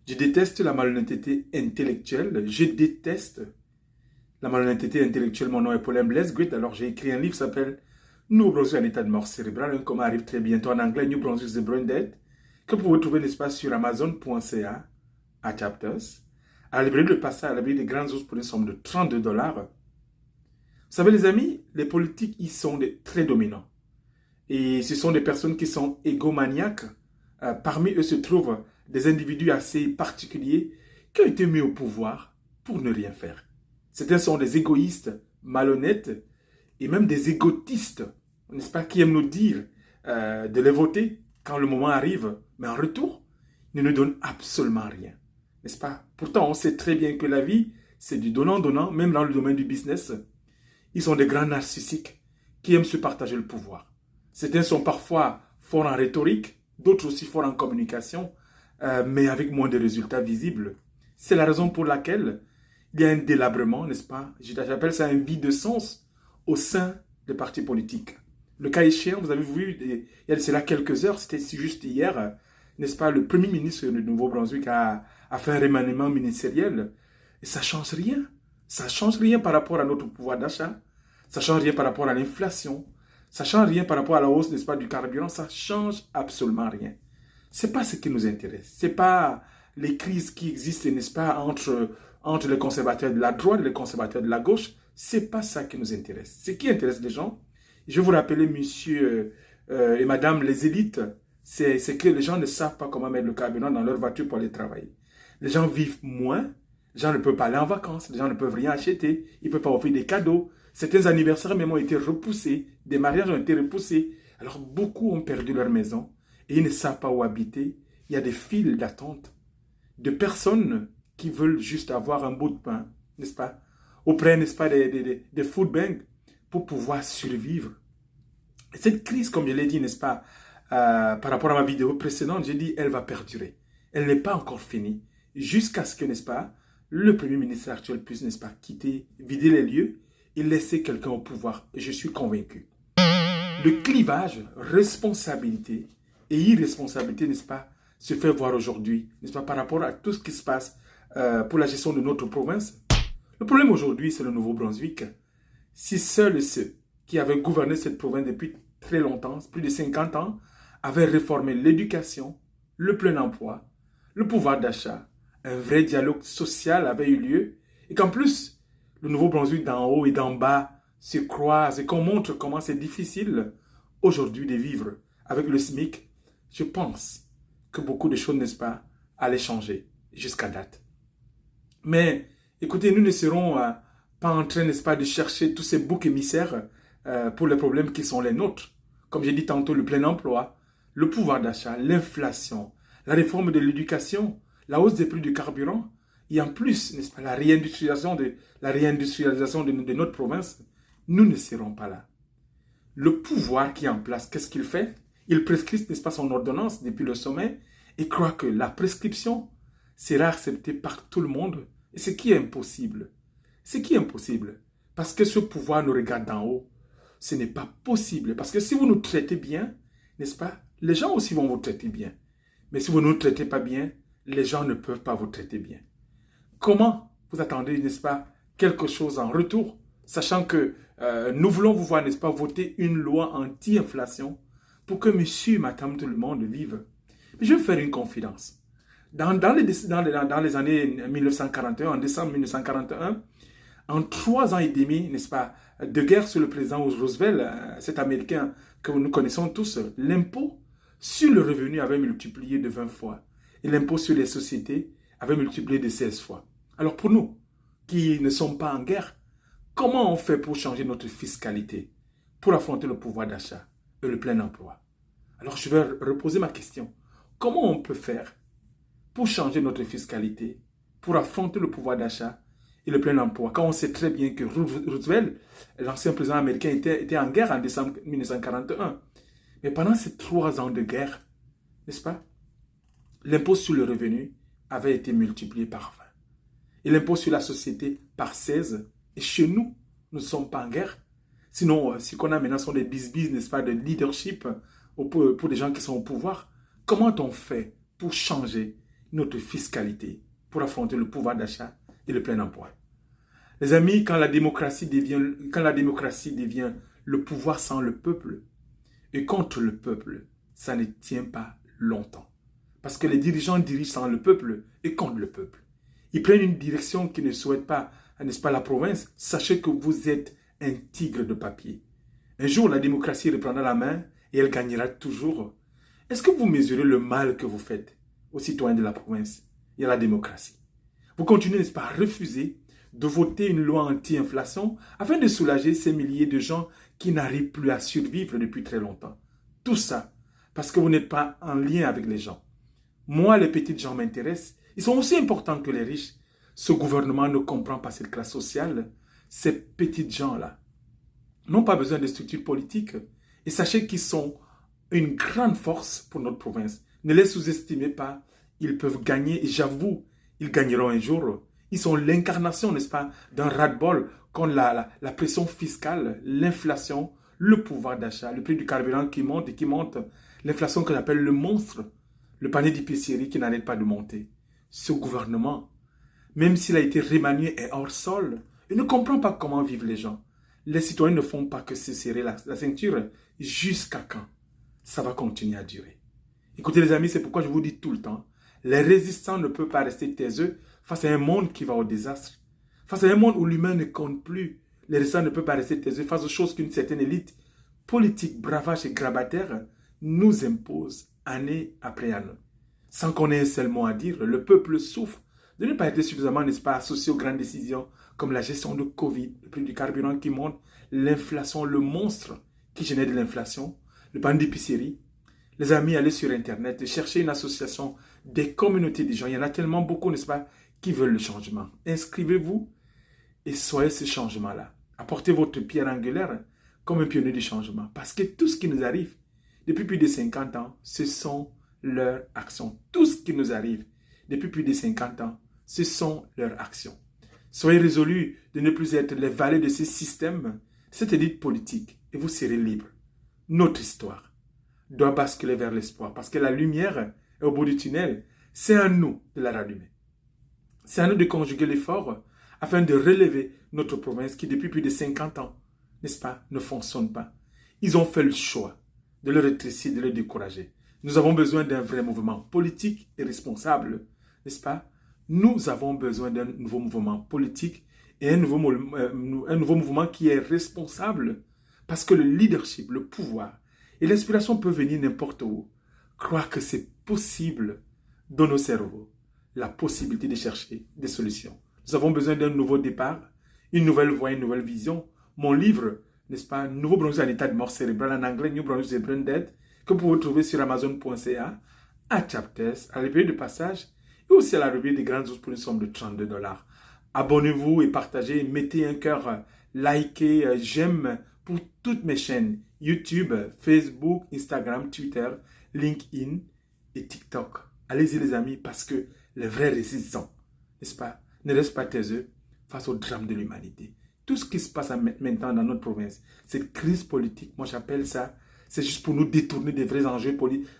Je déteste la malhonnêteté intellectuelle. Je déteste la malhonnêteté intellectuelle. Mon nom est Paulin Blaise Guet. Alors j'ai écrit un livre qui s'appelle New Brunswick en état de mort cérébrale. Un coma arrive très bientôt en anglais. New Brunswick the Brain Dead. Que vous pouvez trouver, n'est-ce pas, sur Amazon.ca à Chapters. À la librairie Le Passage, à la librairie des Grandes Ours pour une somme de $32. Vous savez les amis, les politiques, ils sont très dominants. Et ce sont des personnes qui sont égomaniaques. Parmi eux se trouvent des individus assez particuliers qui ont été mis au pouvoir pour ne rien faire. Certains sont des égoïstes, malhonnêtes et même des égotistes, n'est-ce pas, qui aiment nous dire de les voter quand le moment arrive. Mais en retour, ils ne nous donnent absolument rien, n'est-ce pas? Pourtant, on sait très bien que la vie, c'est du donnant-donnant, même dans le domaine du business. Ils sont des grands narcissiques qui aiment se partager le pouvoir. Certains sont parfois forts en rhétorique, d'autres aussi forts en communication, mais avec moins de résultats visibles. C'est la raison pour laquelle il y a un délabrement, n'est-ce pas? J'appelle ça un vide de sens au sein des partis politiques. Le cas échéant, vous avez vu, il y a cela quelques heures, c'était juste hier, n'est-ce pas? Le premier ministre du Nouveau-Brunswick a fait un remaniement ministériel. Et ça ne change rien. Ça ne change rien par rapport à notre pouvoir d'achat. Ça ne change rien par rapport à l'inflation. Ça ne change rien par rapport à la hausse, n'est-ce pas, du carburant. Ça ne change absolument rien. Ce n'est pas ce qui nous intéresse. Ce n'est pas les crises qui existent, n'est-ce pas, entre les conservateurs de la droite et les conservateurs de la gauche. Ce n'est pas ça qui nous intéresse. Ce qui intéresse les gens, je vais vous rappeler, monsieur et madame les élites, c'est que les gens ne savent pas comment mettre le carburant dans leur voiture pour aller travailler. Les gens vivent moins. Les gens ne peuvent pas aller en vacances. Les gens ne peuvent rien acheter. Ils ne peuvent pas offrir des cadeaux. Certains anniversaires même ont été repoussés. Des mariages ont été repoussés. Alors beaucoup ont perdu leur maison et ils ne savent pas où habiter. Il y a des files d'attente de personnes qui veulent juste avoir un bout de pain, n'est-ce pas? Auprès, n'est-ce pas, des food banks pour pouvoir survivre. Et cette crise, comme je l'ai dit, n'est-ce pas, par rapport à ma vidéo précédente, j'ai dit, elle va perdurer. Elle n'est pas encore finie. Jusqu'à ce que, n'est-ce pas, le Premier ministre actuel puisse, n'est-ce pas, quitter, vider les lieux et laisser quelqu'un au pouvoir. Et je suis convaincu. Le clivage, responsabilité et irresponsabilité, n'est-ce pas, se fait voir aujourd'hui, n'est-ce pas, par rapport à tout ce qui se passe pour la gestion de notre province. Le problème aujourd'hui, c'est le Nouveau-Brunswick. Si seuls ceux qui avaient gouverné cette province depuis très longtemps, plus de 50 ans, avaient réformé l'éducation, le plein emploi, le pouvoir d'achat, un vrai dialogue social avait eu lieu, et qu'en plus, le Nouveau-Brunswick d'en haut et d'en bas se croisent et qu'on montre comment c'est difficile aujourd'hui de vivre avec le SMIC, je pense que beaucoup de choses, n'est-ce pas, allaient changer jusqu'à date. Mais écoutez, nous ne serons pas en train, n'est-ce pas, de chercher tous ces boucs émissaires pour les problèmes qui sont les nôtres. Comme j'ai dit tantôt, le plein emploi, le pouvoir d'achat, l'inflation, la réforme de l'éducation, la hausse des prix du carburant, et en plus, n'est-ce pas, la réindustrialisation de notre province, nous ne serons pas là. Le pouvoir qui est en place, qu'est-ce qu'il fait? Il prescrit, n'est-ce pas, son ordonnance depuis le sommet et croit que la prescription sera acceptée par tout le monde. Et ce qui est impossible. Ce qui est impossible. Parce que ce pouvoir nous regarde d'en haut. Ce n'est pas possible. Parce que si vous nous traitez bien, n'est-ce pas, les gens aussi vont vous traiter bien. Mais si vous ne nous traitez pas bien, les gens ne peuvent pas vous traiter bien. Comment vous attendez, n'est-ce pas, quelque chose en retour, sachant que nous voulons vous voir, n'est-ce pas, voter une loi anti-inflation pour que monsieur, madame, tout le monde vive. Mais je vais faire une confidence. Dans les années 1941, en décembre 1941, en 3 ans et demi, n'est-ce pas, de guerre sur le président Roosevelt, cet Américain que nous connaissons tous, l'impôt sur le revenu avait multiplié de 20 fois. Et l'impôt sur les sociétés avait multiplié de 16 fois. Alors pour nous, qui ne sommes pas en guerre, comment on fait pour changer notre fiscalité, pour affronter le pouvoir d'achat et le plein emploi? Alors je vais reposer ma question. Comment on peut faire pour changer notre fiscalité, pour affronter le pouvoir d'achat et le plein emploi, quand on sait très bien que Roosevelt, l'ancien président américain, était en guerre en décembre 1941. Mais pendant ces 3 ans de guerre, n'est-ce pas, l'impôt sur le revenu avait été multiplié par 20. Et l'impôt sur la société par 16. Et chez nous, nous ne sommes pas en guerre. Sinon, ce qu'on a maintenant sont des bis-bis, n'est-ce pas, de leadership pour des gens qui sont au pouvoir. Comment on fait pour changer notre fiscalité pour affronter le pouvoir d'achat et le plein emploi. Les amis, quand la démocratie devient le pouvoir sans le peuple et contre le peuple, ça ne tient pas longtemps. Parce que les dirigeants dirigent sans le peuple et contre le peuple. Ils prennent une direction qui ne souhaite pas, n'est-ce pas, la province. Sachez que vous êtes un tigre de papier. Un jour, la démocratie reprendra la main et elle gagnera toujours. Est-ce que vous mesurez le mal que vous faites aux citoyens de la province et à la démocratie? Vous continuez, n'est-ce pas, à refuser de voter une loi anti-inflation afin de soulager ces milliers de gens qui n'arrivent plus à survivre depuis très longtemps. Tout ça parce que vous n'êtes pas en lien avec les gens. Moi, les petites gens m'intéressent. Ils sont aussi importants que les riches. Ce gouvernement ne comprend pas cette classe sociale. Ces petites gens-là n'ont pas besoin de structures politiques. Et sachez qu'ils sont une grande force pour notre province. Ne les sous-estimez pas. Ils peuvent gagner, et j'avoue, ils gagneront un jour. Ils sont l'incarnation, n'est-ce pas, d'un ras-de-bol contre la pression fiscale, l'inflation, le pouvoir d'achat, le prix du carburant qui monte et qui monte, l'inflation que j'appelle le monstre, le panier d'épicerie qui n'arrête pas de monter. Ce gouvernement, même s'il a été remanié, est hors sol. Il ne comprend pas comment vivent les gens. Les citoyens ne font pas que se serrer la ceinture. Jusqu'à quand ça va continuer à durer? Écoutez les amis, c'est pourquoi je vous dis tout le temps, les résistants ne peuvent pas rester taiseux face à un monde qui va au désastre. Face à un monde où l'humain ne compte plus, les résistants ne peuvent pas rester taiseux face aux choses qu'une certaine élite politique, bravage et grabataire nous impose année après année. Sans qu'on ait un seul mot à dire, le peuple souffre de ne pas être suffisamment, n'est-ce pas, associé aux grandes décisions comme la gestion de Covid, le prix du carburant qui monte, l'inflation, le monstre qui génère de l'inflation, le pan d'épicerie. Les amis, allez sur Internet, cherchez une association des communautés des gens. Il y en a tellement beaucoup, n'est-ce pas, qui veulent le changement. Inscrivez-vous et soyez ce changement-là. Apportez votre pierre angulaire comme un pionnier du changement. Parce que tout ce qui nous arrive depuis plus de 50 ans, ce sont leurs actions. Tout ce qui nous arrive depuis plus de 50 ans, ce sont leurs actions. Soyez résolus de ne plus être les valets de ces systèmes, cette élite politique, et vous serez libres. Notre histoire doit basculer vers l'espoir, parce que la lumière est au bout du tunnel. C'est à nous de la rallumer. C'est à nous de conjuguer l'effort afin de relever notre province qui, depuis plus de 50 ans, n'est-ce pas, ne fonctionne pas. Ils ont fait le choix de le rétrécir, de le décourager. Nous avons besoin d'un vrai mouvement politique et responsable, n'est-ce pas? Nous avons besoin d'un nouveau mouvement politique et un nouveau mouvement qui est responsable. Parce que le leadership, le pouvoir et l'inspiration peuvent venir n'importe où. Croire que c'est possible dans nos cerveaux, la possibilité de chercher des solutions. Nous avons besoin d'un nouveau départ, une nouvelle voie, une nouvelle vision. Mon livre, n'est-ce pas, Nouveau-Brunswick en état de mort cérébrale, en anglais, New Brunswick Brain Dead, que vous pouvez trouver sur Amazon.ca, à Chapters, à la rubrique de passage, et aussi à la rubrique des grandes ours pour une somme de $32. Abonnez-vous et partagez, mettez un cœur, likez, j'aime pour toutes mes chaînes, YouTube, Facebook, Instagram, Twitter, LinkedIn et TikTok. Allez-y les amis, parce que les vrais résistants, n'est-ce pas, ne restent pas taiseux face au drame de l'humanité. Tout ce qui se passe maintenant dans notre province, cette crise politique, moi j'appelle ça, c'est juste pour nous détourner des vrais enjeux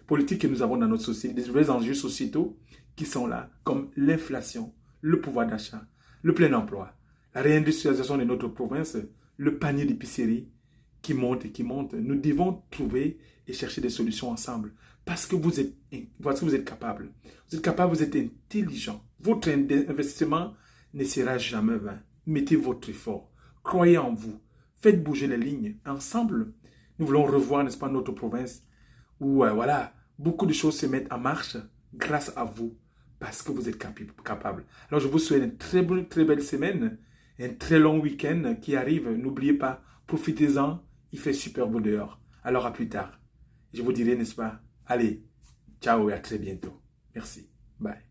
politiques que nous avons dans notre société, des vrais enjeux sociétaux qui sont là, comme l'inflation, le pouvoir d'achat, le plein emploi, la réindustrialisation de notre province, le panier d'épicerie qui monte et qui monte. Nous devons trouver et chercher des solutions ensemble parce que vous êtes capable. Vous êtes capable, vous êtes intelligent. Votre investissement ne sera jamais vain. Mettez votre effort. Croyez en vous. Faites bouger les lignes. Ensemble, nous voulons revoir, n'est-ce pas, notre province où, voilà, beaucoup de choses se mettent en marche grâce à vous parce que vous êtes capable. Alors, je vous souhaite une très belle semaine, un très long week-end qui arrive. N'oubliez pas, profitez-en. Il fait super beau dehors. Alors, à plus tard. Je vous dirai, n'est-ce pas, allez, ciao et à très bientôt. Merci. Bye.